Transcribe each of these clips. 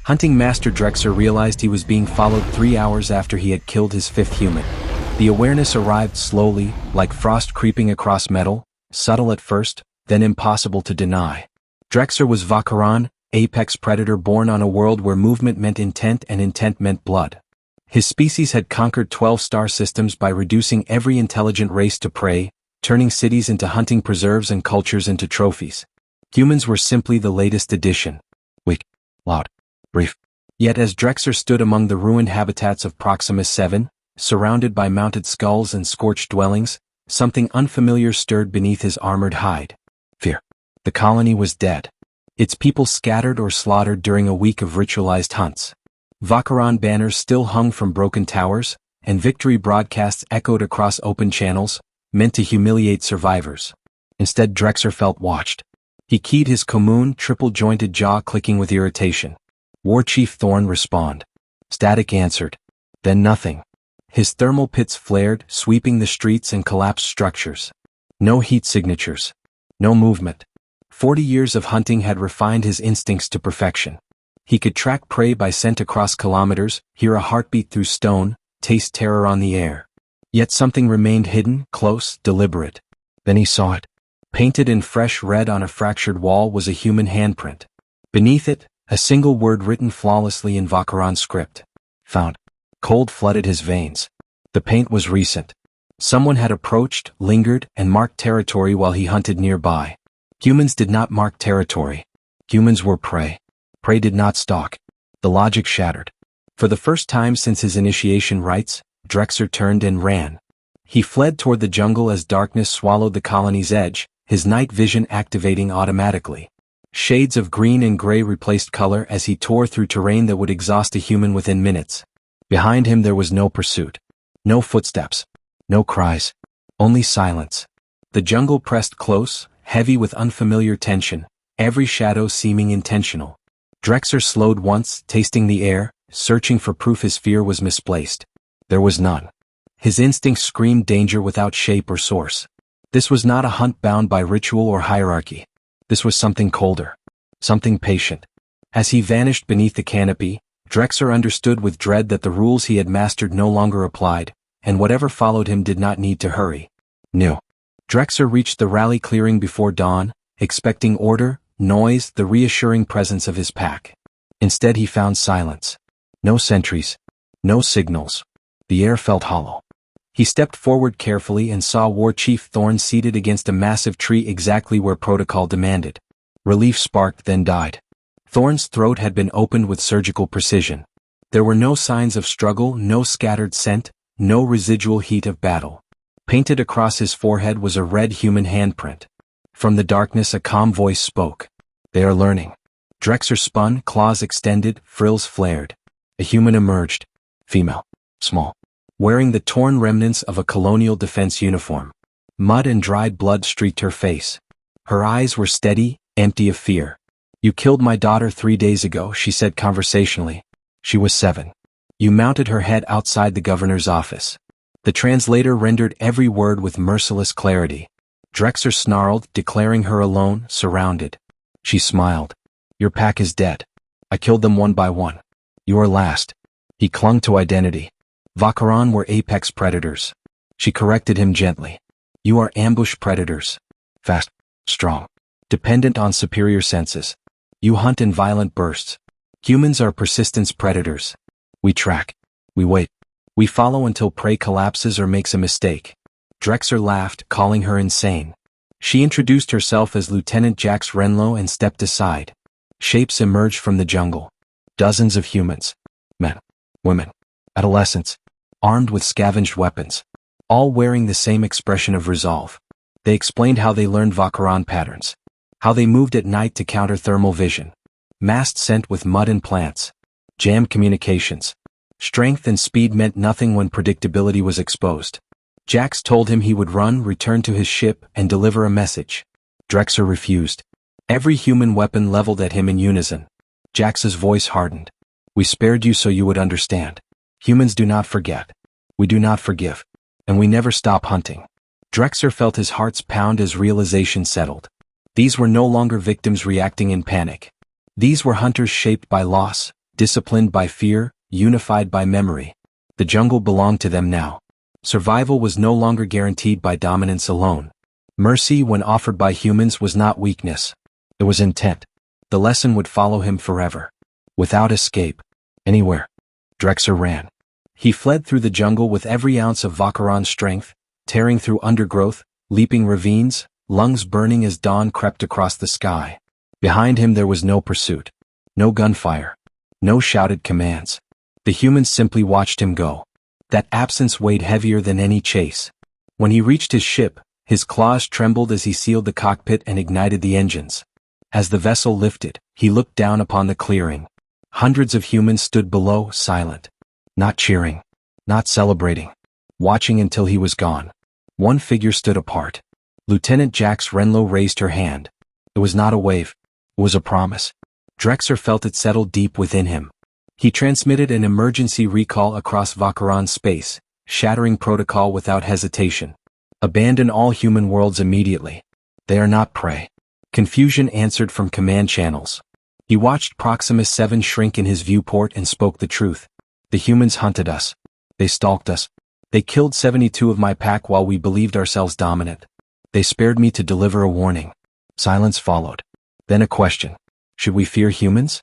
Hunting Master Drexer realized he was being followed 3 hours after he had killed his fifth human. The awareness arrived slowly, like frost creeping across metal, subtle at first, then impossible to deny. Drexer was Vakaryn, apex predator born on a world where movement meant intent and intent meant blood. His species had conquered 12 star systems by reducing every intelligent race to prey, turning cities into hunting preserves and cultures into trophies. Humans were simply the latest addition. Weak, loud, brief. Yet as Drexer stood among the ruined habitats of Proxima 7, surrounded by mounted skulls and scorched dwellings, something unfamiliar stirred beneath his armored hide. Fear. The colony was dead. Its people scattered or slaughtered during a week of ritualized hunts. Vakaryn banners still hung from broken towers, and victory broadcasts echoed across open channels, meant to humiliate survivors. Instead, Drexer felt watched. He keyed his commune, triple-jointed jaw clicking with irritation. War Chief Thorn respond. Static answered. Then nothing. His thermal pits flared, sweeping the streets and collapsed structures. No heat signatures. No movement. 40 years of hunting had refined his instincts to perfection. He could track prey by scent across kilometers, hear a heartbeat through stone, taste terror on the air. Yet something remained hidden, close, deliberate. Then he saw it. Painted in fresh red on a fractured wall was a human handprint. Beneath it, a single word written flawlessly in Vakaryn's script. Found. Cold flooded his veins. The paint was recent. Someone had approached, lingered, and marked territory while he hunted nearby. Humans did not mark territory. Humans were prey. Prey did not stalk. The logic shattered. For the first time since his initiation rites, Drexer turned and ran. He fled toward the jungle as darkness swallowed the colony's edge, his night vision activating automatically. Shades of green and gray replaced color as he tore through terrain that would exhaust a human within minutes. Behind him there was no pursuit. No footsteps. No cries. Only silence. The jungle pressed close, heavy with unfamiliar tension, every shadow seeming intentional. Drexer slowed once, tasting the air, searching for proof his fear was misplaced. There was none. His instincts screamed danger without shape or source. This was not a hunt bound by ritual or hierarchy. This was something colder. Something patient. As he vanished beneath the canopy, Drexer understood with dread that the rules he had mastered no longer applied, and whatever followed him did not need to hurry. No. Drexer reached the rally clearing before dawn, expecting order, noise, the reassuring presence of his pack. Instead he found silence. No sentries. No signals. The air felt hollow. He stepped forward carefully and saw War Chief Thorn seated against a massive tree exactly where protocol demanded. Relief sparked then died. Thorn's throat had been opened with surgical precision. There were no signs of struggle, no scattered scent, no residual heat of battle. Painted across his forehead was a red human handprint. From the darkness a calm voice spoke. They are learning. Drexer spun, claws extended, frills flared. A human emerged. Female. Small. Wearing the torn remnants of a colonial defense uniform. Mud and dried blood streaked her face. Her eyes were steady, empty of fear. You killed my daughter 3 days ago, she said conversationally. She was 7. You mounted her head outside the governor's office. The translator rendered every word with merciless clarity. Drexer snarled, declaring her alone, surrounded. She smiled. Your pack is dead. I killed them one by one. You are last. He clung to identity. Vakaryn were apex predators. She corrected him gently. You are ambush predators. Fast, strong, dependent on superior senses. You hunt in violent bursts. Humans are persistence predators. We track. We wait. We follow until prey collapses or makes a mistake. Drexer laughed, calling her insane. She introduced herself as Lieutenant Jax Renlow and stepped aside. Shapes emerged from the jungle. Dozens of humans. Men. Women. Adolescents. Armed with scavenged weapons. All wearing the same expression of resolve. They explained how they learned Vakaryn patterns. How they moved at night to counter thermal vision. Masked scent with mud and plants. Jammed communications. Strength and speed meant nothing when predictability was exposed. Jax told him he would run, return to his ship, and deliver a message. Drexer refused. Every human weapon leveled at him in unison. Jax's voice hardened. We spared you so you would understand. Humans do not forget. We do not forgive. And we never stop hunting. Drexer felt his heart's pound as realization settled. These were no longer victims reacting in panic. These were hunters shaped by loss, disciplined by fear, unified by memory. The jungle belonged to them now. Survival was no longer guaranteed by dominance alone. Mercy, when offered by humans, was not weakness. It was intent. The lesson would follow him forever. Without escape. Anywhere. Drexer ran. He fled through the jungle with every ounce of Vakaryn's strength, tearing through undergrowth, leaping ravines, lungs burning as dawn crept across the sky. Behind him there was no pursuit. No gunfire. No shouted commands. The humans simply watched him go. That absence weighed heavier than any chase. When he reached his ship, his claws trembled as he sealed the cockpit and ignited the engines. As the vessel lifted, he looked down upon the clearing. Hundreds of humans stood below, silent. Not cheering. Not celebrating. Watching until he was gone. One figure stood apart. Lieutenant Jax Renlow raised her hand. It was not a wave. It was a promise. Drexer felt it settle deep within him. He transmitted an emergency recall across Vakaryn's space, shattering protocol without hesitation. Abandon all human worlds immediately. They are not prey. Confusion answered from command channels. He watched Proximus 7 shrink in his viewport and spoke the truth. The humans hunted us. They stalked us. They killed 72 of my pack while we believed ourselves dominant. They spared me to deliver a warning. Silence followed. Then a question. Should we fear humans?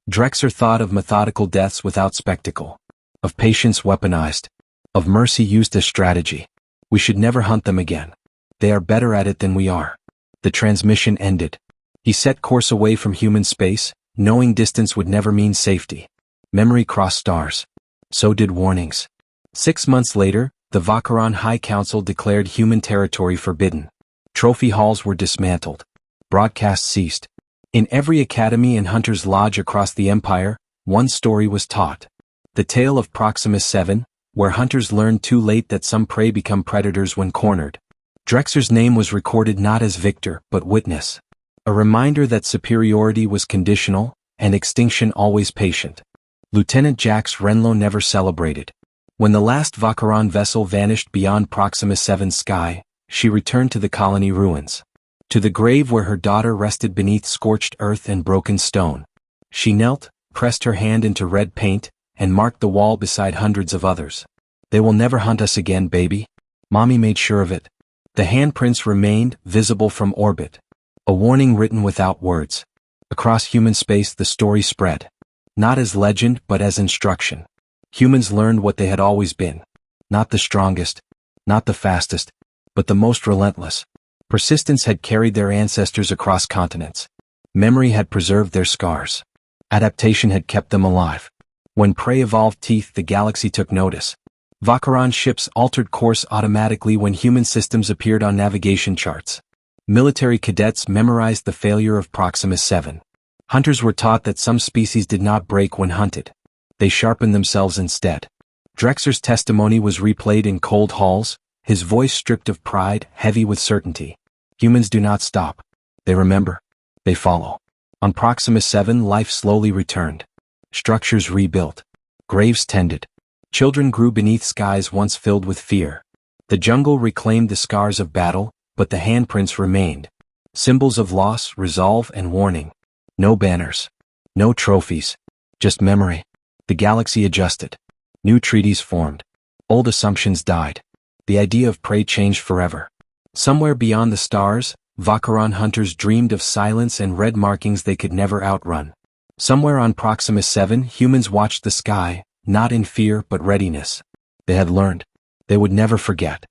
Drexer thought of methodical deaths without spectacle. Of patience weaponized. Of mercy used as strategy. We should never hunt them again. They are better at it than we are. The transmission ended. He set course away from human space, knowing distance would never mean safety. Memory crossed stars. So did warnings. 6 months later, the Vakaryn High Council declared human territory forbidden. Trophy halls were dismantled. Broadcasts ceased. In every academy and hunter's lodge across the empire, one story was taught. The tale of Proximus 7, where hunters learned too late that some prey become predators when cornered. Drexer's name was recorded not as victor, but witness. A reminder that superiority was conditional, and extinction always patient. Lieutenant Jax Renlow never celebrated. When the last Vakaryn vessel vanished beyond Proximus 7's sky, she returned to the colony ruins. To the grave where her daughter rested beneath scorched earth and broken stone. She knelt, pressed her hand into red paint, and marked the wall beside hundreds of others. They will never hunt us again, baby. Mommy made sure of it. The handprints remained, visible from orbit. A warning written without words. Across human space the story spread. Not as legend, but as instruction. Humans learned what they had always been. Not the strongest, not the fastest, but the most relentless. Persistence had carried their ancestors across continents. Memory had preserved their scars. Adaptation had kept them alive. When prey evolved teeth, the galaxy took notice. Vakaryn ships altered course automatically when human systems appeared on navigation charts. Military cadets memorized the failure of Proximus 7. Hunters were taught that some species did not break when hunted. They sharpened themselves instead. Drexer's testimony was replayed in cold halls, his voice stripped of pride, heavy with certainty. Humans do not stop. They remember. They follow. On Proximus 7, life slowly returned. Structures rebuilt. Graves tended. Children grew beneath skies once filled with fear. The jungle reclaimed the scars of battle, but the handprints remained. Symbols of loss, resolve, and warning. No banners. No trophies. Just memory. The galaxy adjusted. New treaties formed. Old assumptions died. The idea of prey changed forever. Somewhere beyond the stars, Vakaryn hunters dreamed of silence and red markings they could never outrun. Somewhere on Proximus 7, humans watched the sky, not in fear but readiness. They had learned. They would never forget.